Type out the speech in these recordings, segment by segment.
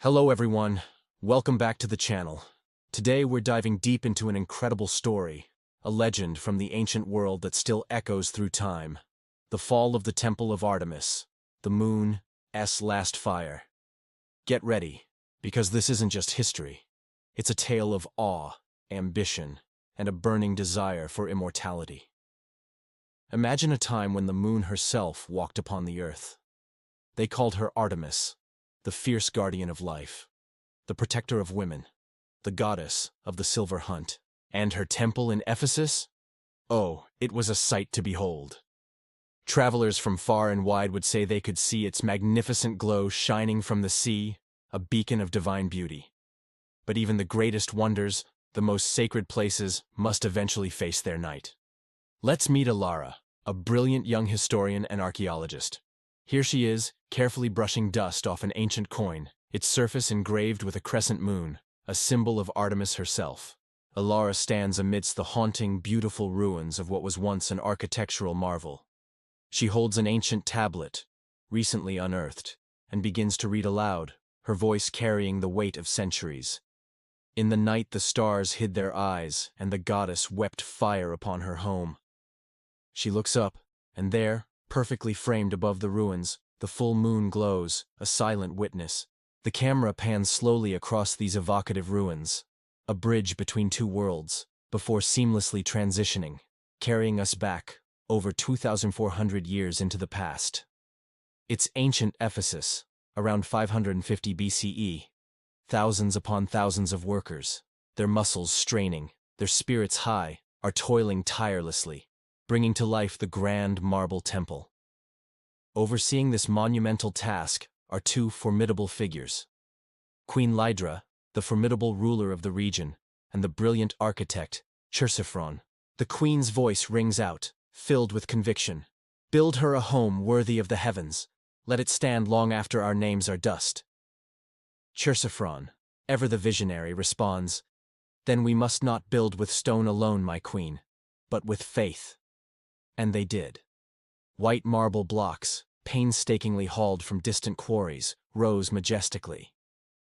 Hello everyone, welcome back to the channel. Today we're diving deep into an incredible story, a legend from the ancient world that still echoes through time. The fall of the Temple of Artemis, the moon's last fire. Get ready, because this isn't just history. It's a tale of awe, ambition, and a burning desire for immortality. Imagine a time when the moon herself walked upon the earth. They called her Artemis, the fierce guardian of life, the protector of women, the goddess of the silver hunt. And her temple in Ephesus? Oh, it was a sight to behold. Travelers from far and wide would say they could see its magnificent glow shining from the sea, a beacon of divine beauty. But even the greatest wonders, the most sacred places, must eventually face their night. Let's meet Alara, a brilliant young historian and archaeologist. Here she is, carefully brushing dust off an ancient coin, its surface engraved with a crescent moon, a symbol of Artemis herself. Alara stands amidst the haunting, beautiful ruins of what was once an architectural marvel. She holds an ancient tablet, recently unearthed, and begins to read aloud, her voice carrying the weight of centuries. In the night the stars hid their eyes, and the goddess wept fire upon her home. She looks up, and there, perfectly framed above the ruins, the full moon glows, a silent witness. The camera pans slowly across these evocative ruins, a bridge between two worlds, before seamlessly transitioning, carrying us back, over 2,400 years into the past. It's ancient Ephesus, around 550 BCE. Thousands upon thousands of workers, their muscles straining, their spirits high, are toiling tirelessly, bringing to life the grand marble temple. Overseeing this monumental task are two formidable figures: Queen Lydra, the formidable ruler of the region, and the brilliant architect, Chersiphron. The queen's voice rings out, filled with conviction. Build her a home worthy of the heavens. Let it stand long after our names are dust. Chersiphron, ever the visionary, responds, Then we must not build with stone alone, my queen, but with faith. And they did. White marble blocks, painstakingly hauled from distant quarries, rose majestically.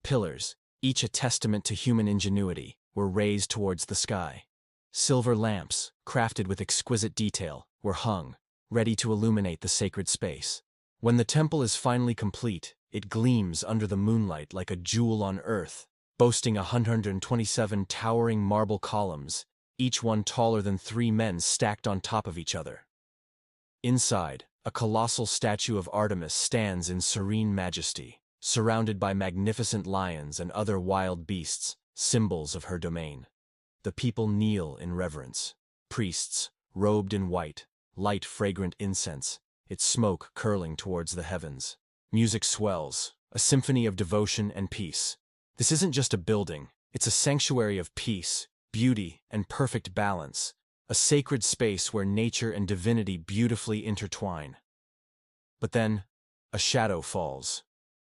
Pillars, each a testament to human ingenuity, were raised towards the sky. Silver lamps, crafted with exquisite detail, were hung, ready to illuminate the sacred space. When the temple is finally complete, it gleams under the moonlight like a jewel on earth, boasting 127 towering marble columns, each one taller than 3 men stacked on top of each other. Inside, a colossal statue of Artemis stands in serene majesty, surrounded by magnificent lions and other wild beasts, symbols of her domain. The people kneel in reverence. Priests, robed in white, light fragrant incense, its smoke curling towards the heavens. Music swells, a symphony of devotion and peace. This isn't just a building, it's a sanctuary of peace, beauty, and perfect balance, a sacred space where nature and divinity beautifully intertwine. But then, a shadow falls.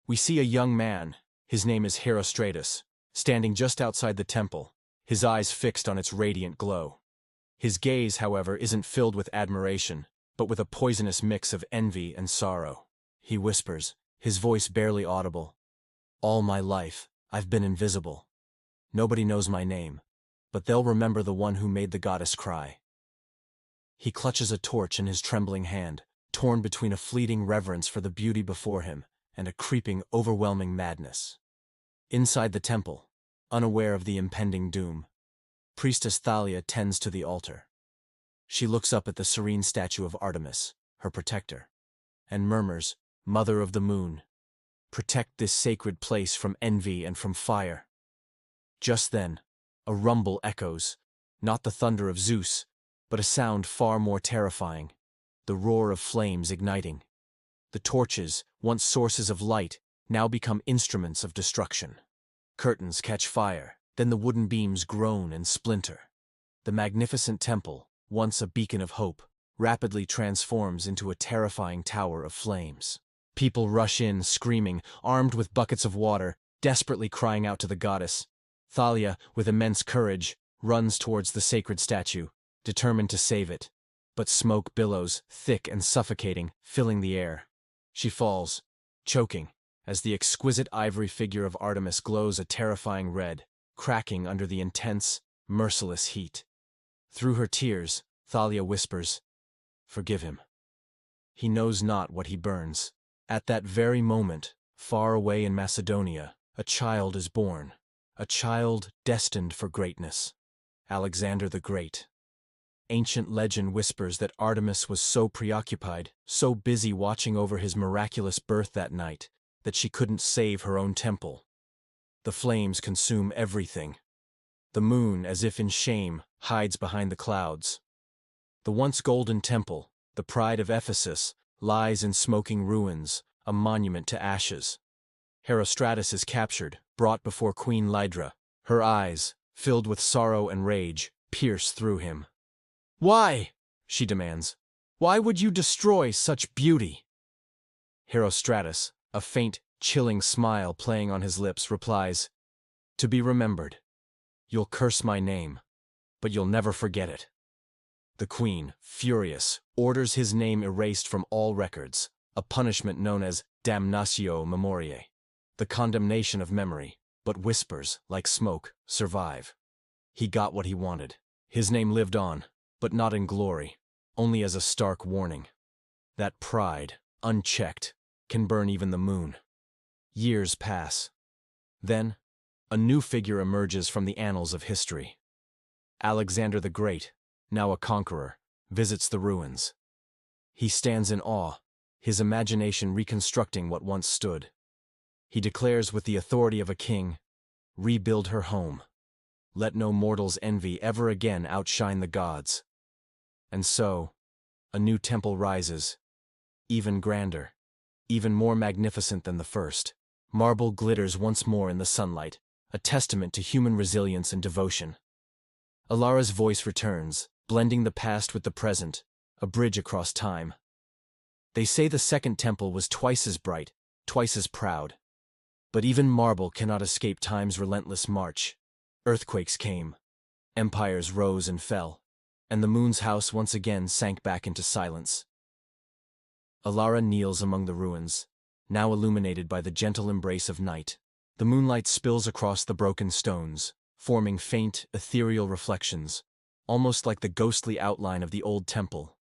We see a young man, his name is Herostratus, standing just outside the temple, his eyes fixed on its radiant glow. His gaze, however, isn't filled with admiration, but with a poisonous mix of envy and sorrow. He whispers, his voice barely audible, All my life, I've been invisible. Nobody knows my name, but they'll remember the one who made the goddess cry. He clutches a torch in his trembling hand, torn between a fleeting reverence for the beauty before him and a creeping, overwhelming madness. Inside the temple, unaware of the impending doom, Priestess Thalia tends to the altar. She looks up at the serene statue of Artemis, her protector, and murmurs, Mother of the moon, protect this sacred place from envy and from fire. Just then, a rumble echoes, not the thunder of Zeus, but a sound far more terrifying, the roar of flames igniting. The torches, once sources of light, now become instruments of destruction. Curtains catch fire, then the wooden beams groan and splinter. The magnificent temple, once a beacon of hope, rapidly transforms into a terrifying tower of flames. People rush in, screaming, armed with buckets of water, desperately crying out to the goddess. Thalia, with immense courage, runs towards the sacred statue, determined to save it. But smoke billows, thick and suffocating, filling the air. She falls, choking, as the exquisite ivory figure of Artemis glows a terrifying red, cracking under the intense, merciless heat. Through her tears, Thalia whispers, "Forgive him. He knows not what he burns." At that very moment, far away in Macedonia, a child is born, a child destined for greatness. Alexander the Great. Ancient legend whispers that Artemis was so preoccupied, so busy watching over his miraculous birth that night, that she couldn't save her own temple. The flames consume everything. The moon, as if in shame, hides behind the clouds. The once golden temple, the pride of Ephesus, lies in smoking ruins, a monument to ashes. Herostratus is captured, brought before Queen Lydra. Her eyes, filled with sorrow and rage, pierce through him. "Why?" she demands. "Why would you destroy such beauty?" Herostratus, a faint, chilling smile playing on his lips, replies, "To be remembered. You'll curse my name, but you'll never forget it." The queen, furious, orders his name erased from all records, a punishment known as damnatio memoriae, the condemnation of memory, but whispers, like smoke, survive. He got what he wanted. His name lived on, but not in glory, only as a stark warning. That pride, unchecked, can burn even the moon. Years pass. Then, a new figure emerges from the annals of history. Alexander the Great, now a conqueror, visits the ruins. He stands in awe, his imagination reconstructing what once stood. He declares with the authority of a king, "Rebuild her home. Let no mortal's envy ever again outshine the gods." And so, a new temple rises, even grander, even more magnificent than the first. Marble glitters once more in the sunlight, a testament to human resilience and devotion. Alara's voice returns, blending the past with the present, a bridge across time. They say the second temple was twice as bright, twice as proud. But even marble cannot escape time's relentless march. Earthquakes came, empires rose and fell, and the moon's house once again sank back into silence. Alara kneels among the ruins, now illuminated by the gentle embrace of night. The moonlight spills across the broken stones, forming faint, ethereal reflections, almost like the ghostly outline of the old temple.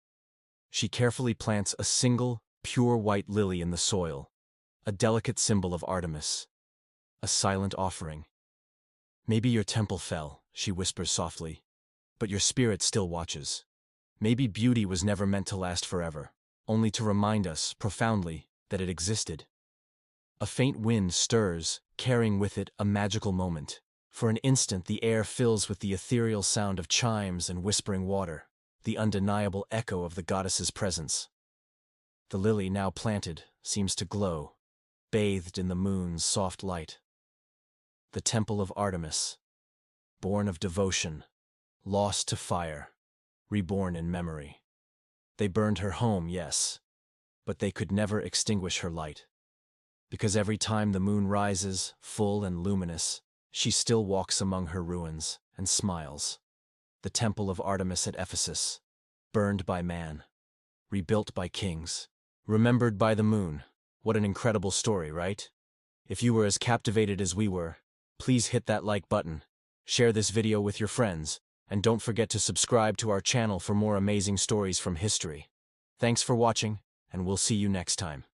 She carefully plants a single, pure white lily in the soil, a delicate symbol of Artemis, a silent offering. "Maybe your temple fell," she whispers softly, "but your spirit still watches. Maybe beauty was never meant to last forever, only to remind us, profoundly, that it existed." A faint wind stirs, carrying with it a magical moment. For an instant the air fills with the ethereal sound of chimes and whispering water, the undeniable echo of the goddess's presence. The lily, now planted, seems to glow, bathed in the moon's soft light. The Temple of Artemis, born of devotion, lost to fire, reborn in memory. They burned her home, yes, but they could never extinguish her light. Because every time the moon rises, full and luminous, she still walks among her ruins and smiles. The Temple of Artemis at Ephesus, burned by man, rebuilt by kings, remembered by the moon. What an incredible story, right? If you were as captivated as we were, please hit that like button, share this video with your friends, and don't forget to subscribe to our channel for more amazing stories from history. Thanks for watching, and we'll see you next time.